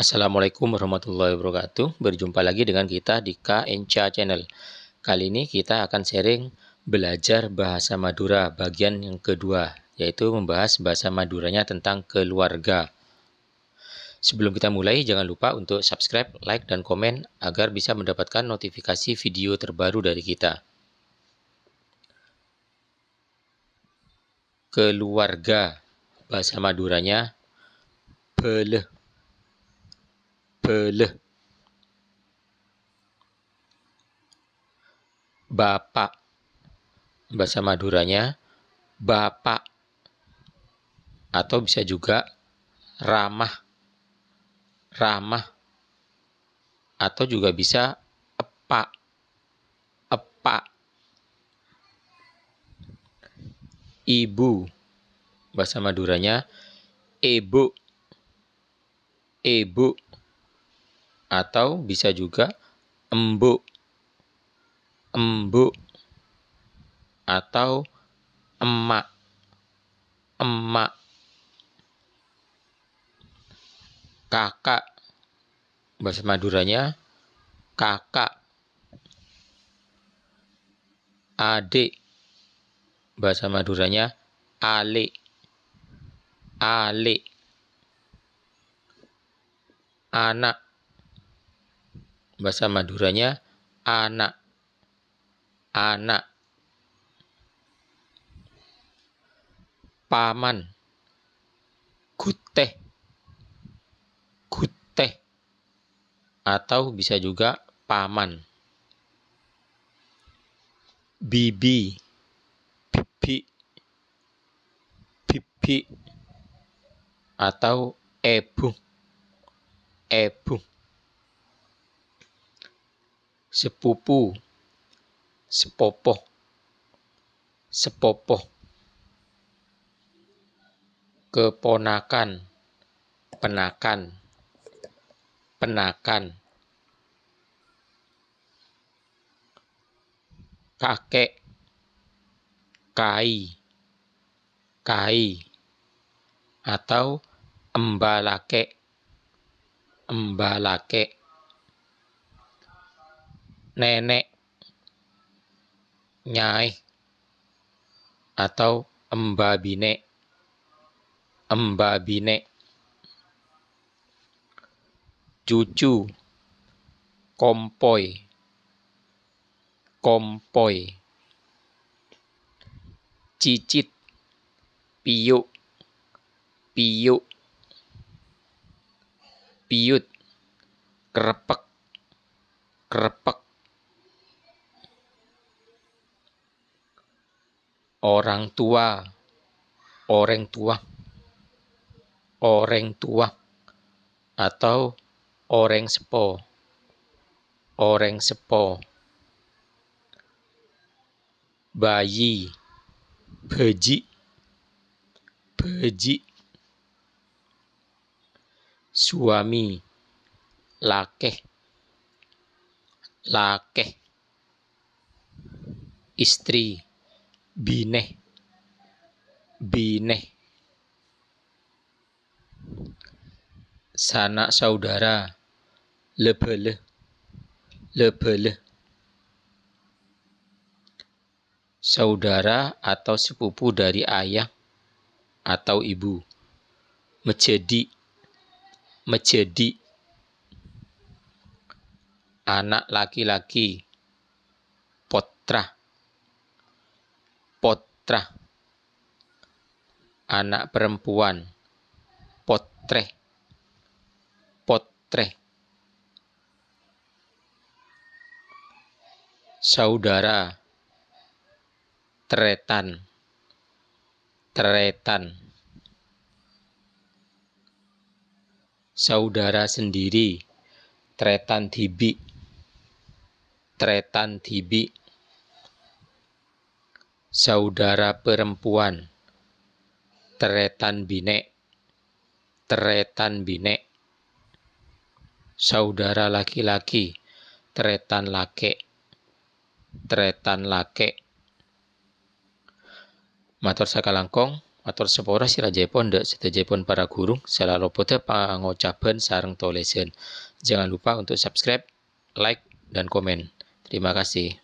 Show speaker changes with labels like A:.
A: Assalamualaikum warahmatullahi wabarakatuh. Berjumpa lagi dengan kita di Kak Enca Channel. Kali ini kita akan sharing belajar bahasa Madura bagian yang kedua, yaitu membahas bahasa Maduranya tentang keluarga. Sebelum kita mulai, jangan lupa untuk subscribe, like, dan komen agar bisa mendapatkan notifikasi video terbaru dari kita. Keluarga, bahasa Maduranya beleh. Beleh. Bapak, bahasa Maduranya bapak, atau bisa juga ramah, ramah, atau juga bisa epak, epak. Ibu, bahasa Maduranya ibu, ibu, atau bisa juga embuk, embuk, atau emak, emak. Kakak, bahasa Maduranya kakak. Adik, bahasa Maduranya alik, alik. Anak, bahasa Maduranya anak, anak. Paman, kuteh, kuteh, atau bisa juga paman. Bibi, bibi, bibi, atau ebu, ebu. Sepupu, sepopoh, sepopoh. Keponakan, penakan, penakan. Kakek, kai, kai, atau embalake, embalake. Nenek, nyai, atau embabine, embabine. Cucu, kompoi, kompoi. Cicit, piuk, piuk. Piut, krepek, krepek. Orang tua, orang tua, orang tua, atau orang sepo, orang sepo. Bayi, beji, beji. Suami, lakeh, lakeh. Istri, bineh, bineh. Sanak saudara, lebeleh, lebeleh. Saudara atau sepupu dari ayah atau ibu. Menjadi, menjadi. Anak laki-laki, potra, potra. Anak perempuan, potreh, potreh. Saudara, tretan, tretan. Saudara sendiri, tretan tibi, tretan tibi. Saudara perempuan, tretan binek, tretan binek. Saudara laki-laki, tretan lake, tretan lake. Matur sakalangkong, Matur sepura sirajepun ndek sedajepun para guru, salalopote pangucapan sareng tulisan. Jangan lupa untuk subscribe, like, dan komen. Terima kasih.